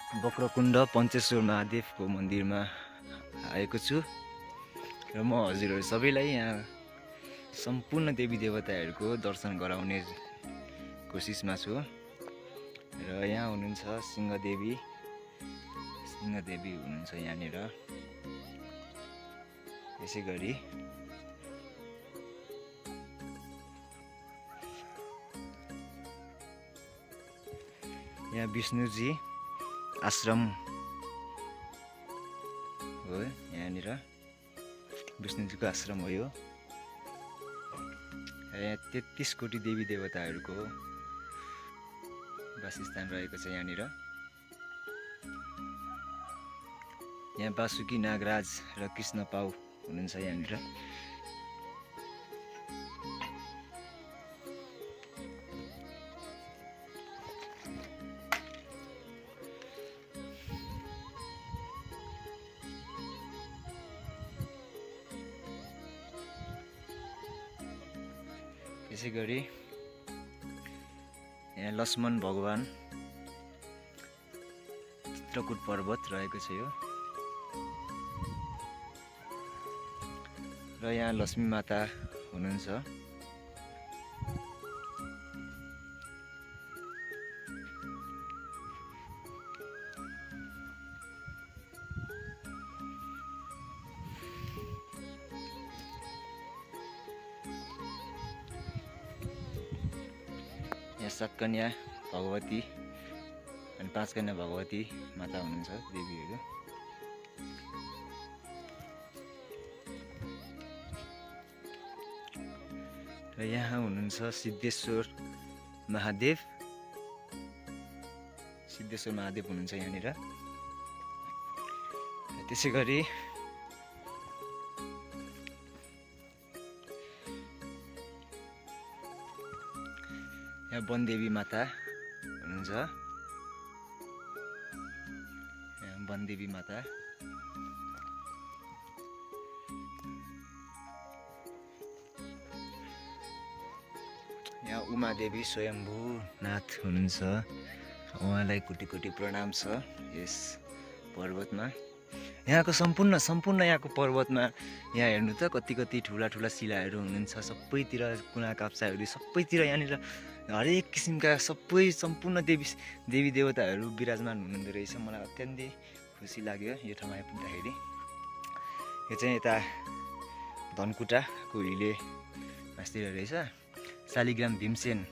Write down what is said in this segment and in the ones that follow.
बक्रकुण्ड पञ्चेश्वर महादेवको मन्दिरमा आएको छु र म हजुरहरू सबैलाई यहाँ सम्पूर्ण देवी देवताहरूको दर्शन गराउने कोसिसमा छु। र यहाँ हुनुहुन्छ सिंहदेवी हुनुहुन्छ यहाँनिर। यसै गरी यहाँ विष्णुजी आश्रम हो, यहाँनिर विष्णुजीको आश्रम हो यो। यहाँ 33 कोटी देवी देवताहरूको वासस्थान रहेको छ यहाँनिर। यहाँ बासुकी नागराज र कृष्ण पाउ हुनुहुन्छ यहाँनिर। यसै गरी यहाँ लक्ष्मण भगवान चित्रकूट पर्वत रहेको छ यो। र यहाँ लक्ष्मी माता हुनुहुन्छ। यहाँ 7 कन्या भगवती अनि 5 कन्या भगवती माता हुनुहुन्छ देवीहरू। र यहाँ हुनुहुन्छ सिद्धेश्वर महादेव हुनुहुन्छ यहाँनिर। त्यसै गरी यहाँ वनदेवी माता हुनुहुन्छ। यहाँ वनदेवी माता, यहाँ उमादेवी स्वयम्भूनाथ हुनुहुन्छ। उहाँलाई कोटी कोटी प्रणाम छ यस पर्वतमा। यहाँको सम्पूर्ण यहाँको पर्वतमा यहाँ हेर्नु त कति ठुला शिलाहरू हुनुहुन्छ। सबैतिर कुना काप्चाहरू सबैतिर यहाँनिर हरेक किसिमका सम्पूर्ण देवी देवताहरू विराजमान हुनुहुँदो रहेछ। मलाई अत्यन्तै खुसी लाग्यो यो ठाउँमा आइपुग्दाखेरि। यो चाहिँ यता धनकुटाको हिले मास्तिर रहेछ। शालिग्राम भीमसेन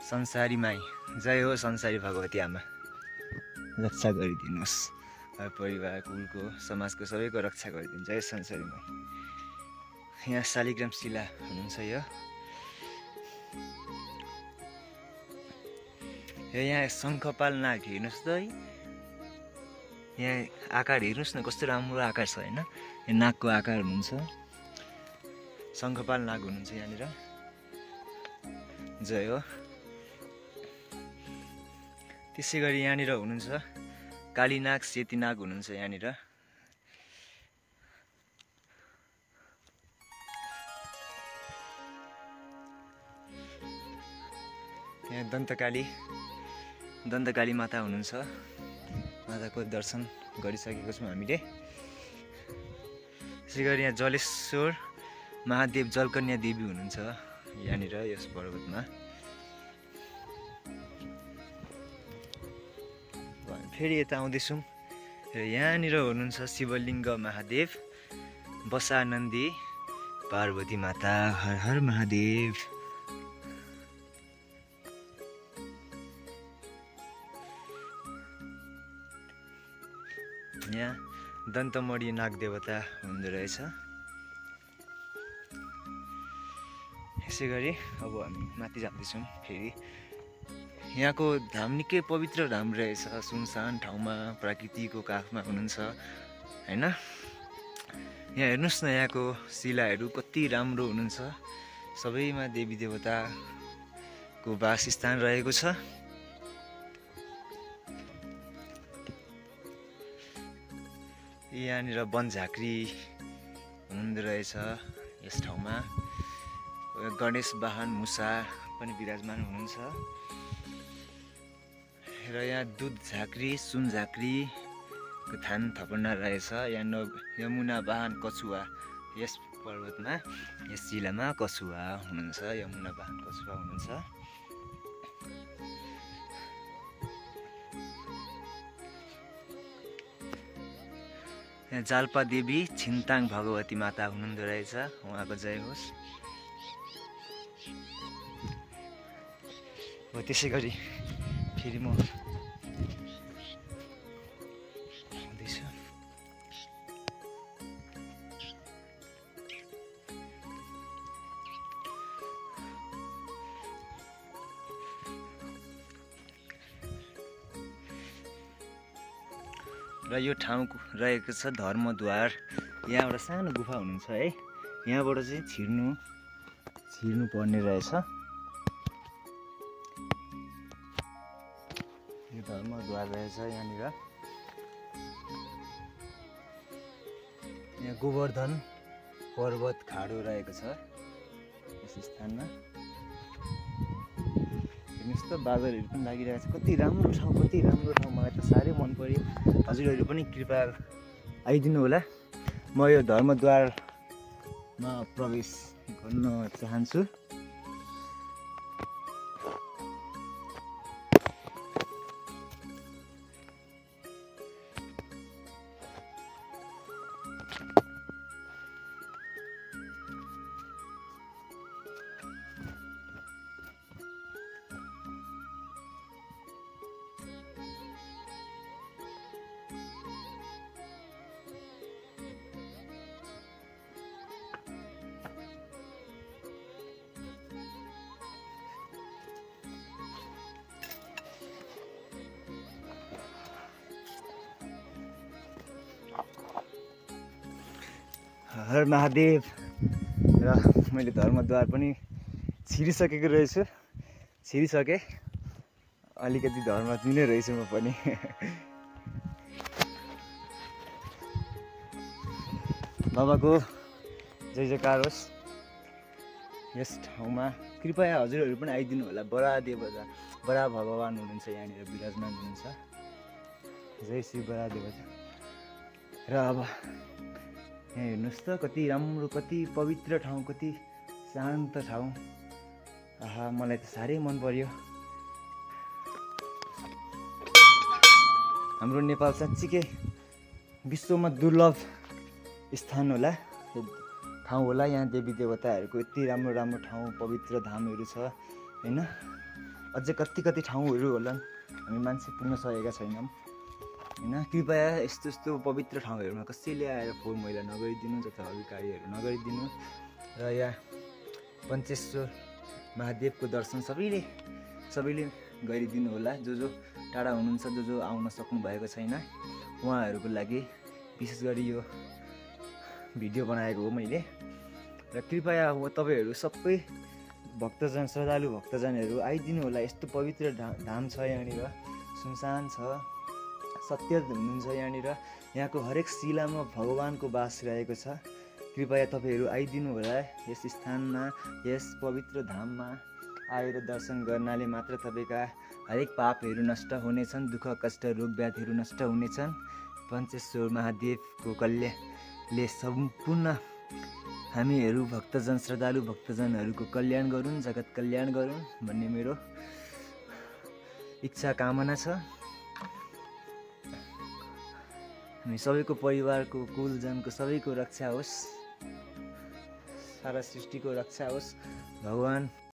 संसारी माई, जय हो संसारी भगवती आमा, रक्षा गरिदिनुहोस्। परिवार कुलको समाजको सबैको रक्षा गरिदिनु, जय संसारी माई। यहाँ शालिग्राम शिला हुनुहुन्छ यो। यहाँ शङ्खपाल नाग हेर्नुहोस् त है। यहाँ आकार हेर्नुहोस् न कस्तो राम्रो आकार छ होइन। यो नागको आकार हुनुहुन्छ। शङ्खपाल नाग हुनुहुन्छ यहाँनिर, जय हो। त्यसै गरी यहाँनिर हुनुहुन्छ कालीनाग सेतीनाग हुनुहुन्छ यहाँनिर। यहाँ दन्तकाली माता हुनुहुन्छ। माताको दर्शन गरिसकेको छौँ हामीले। त्यसै गरी यहाँ जलेश्वर महादेव जलकन्या देवी हुनुहुन्छ यहाँनिर यस पर्वतमा। फेरि यता आउँदैछौँ र यहाँनिर हुनुहुन्छ शिवलिङ्ग महादेव, बसानन्दी पार्वती माता, हर हर महादेव। यहाँ दन्तमणि नाग देवता हुनुहुँदो रहेछ। यसै गरी अब हामी माथि जाँदैछौँ। फेरि यहाँको धाम निकै पवित्र धाम रहेछ। सुनसान ठाउँमा प्रकृतिको काखमा हुनुहुन्छ होइन। यहाँ हेर्नुहोस् न यहाँको शिलाहरू कति राम्रो हुनुहुन्छ। सबैमा देवी देवताको वासस्थान रहेको छ। यहाँनिर वनझाँक्री हुनुहुँदो रहेछ यस ठाउँमा। गणेश वाहन मुसा पनि विराजमान हुनुहुन्छ। र यहाँ दुध झाँक्री सुन झाँक्रीको थान थपना रहेछ। यहाँ यमुना वाहन कछुवा यस पर्वतमा यस जिल्लामा कछुवा हुनुहुन्छ, यमुना वाहन कछुवा हुनुहुन्छ। यहाँ जाल्पा देवी छिन्ताङ भगवती माता हुनुहुँदो रहेछ, उहाँको जय होस्। हो त्यसै गरी फेरि म आउँदैछु। र यो ठाउँ रहेको छ धर्मद्वार। यहाँ एउटा सानो गुफा हुनुहुन्छ है, यहाँबाट चाहिँ छिर्नु पर्ने रहेछ। यो धर्मद्वार रहेछ यहाँनिर। यहाँ गोवर्धन पर्वत खाडो रहेको छ यस स्थानमा। हेर्नुहोस् त बादलहरू पनि लागिरहेको छ। कति राम्रो ठाउँ, कति राम्रो ठाउँ, मलाई त साह्रै मन पर्यो। हजुरहरू पनि कृपया आइदिनु होला। म यो धर्मद्वारमा प्रवेश गर्न चाहन्छु। हर महादेव। र मैले धर्मद्वार पनि छिरिसकेको रहेछु, छिरिसकेँ। अलिकति धर्म दिनै रहेछु म पनि। बाबाको जय जयकार होस् यस ठाउँमा। कृपया हजुरहरू पनि आइदिनु होला। बडा भगवान हुनुहुन्छ यहाँनिर विराजमान हुनुहुन्छ। जय श्री बडा देवता। र अब यहाँ हेर्नुहोस् त कति राम्रो, कति पवित्र ठाउँ, कति शान्त ठाउँ। आहा, मलाई त साह्रै मन पर्यो। हाम्रो नेपाल साँच्चीकै विश्वमा दुर्लभ स्थान होला, ठाउँ होला। यहाँ देवी देवताहरूको यति राम्रो राम्रो ठाउँ, पवित्र धामहरू छ होइन। अझै कति ठाउँहरू होलान्, हामी मान्छे पुग्न सकेका छैनौँ होइन। कृपया यस्तो पवित्र ठाउँहरूमा कसैले आएर फोहोर मैला नगरिदिनु, तथा अरू कार्यहरू नगरिदिनु। र यहाँ पञ्चेश्वर महादेवको दर्शन सबैले गरिदिनु होला। जो टाढा हुनुहुन्छ, जो आउन सक्नु भएको छैन, उहाँहरूको लागि विशेष गरी यो भिडियो बनाएको हो मैले। र कृपया तपाईँहरू सबै भक्तजन, श्रद्धालु भक्तजनहरू आइदिनु होला। यस्तो पवित्र धाम छ यहाँनिर, सुनसान छ, सत्य हुनुहुन्छ यहाँनिर। यहाँको हरेक शिलामा भगवानको बास रहेको छ। कृपया तपाईँहरू आइदिनु होला यस स्थानमा, यस पवित्र धाममा आएर दर्शन गर्नाले मात्र तपाईँका हरेक पापहरू नष्ट हुनेछन्, दुःख कष्ट रोग व्याधिहरू नष्ट हुनेछन्। पञ्चेश्वर महादेवको कल्याणले सम्पूर्ण हामीहरू भक्तजन, श्रद्धालु भक्तजनहरूको कल्याण गरून्, जगत कल्याण गरून् भन्ने मेरो इच्छा कामना छ। हामी सबैको परिवारको, कुलजनको सबैको रक्षा होस्, सारा सृष्टिको रक्षा होस्। भगवान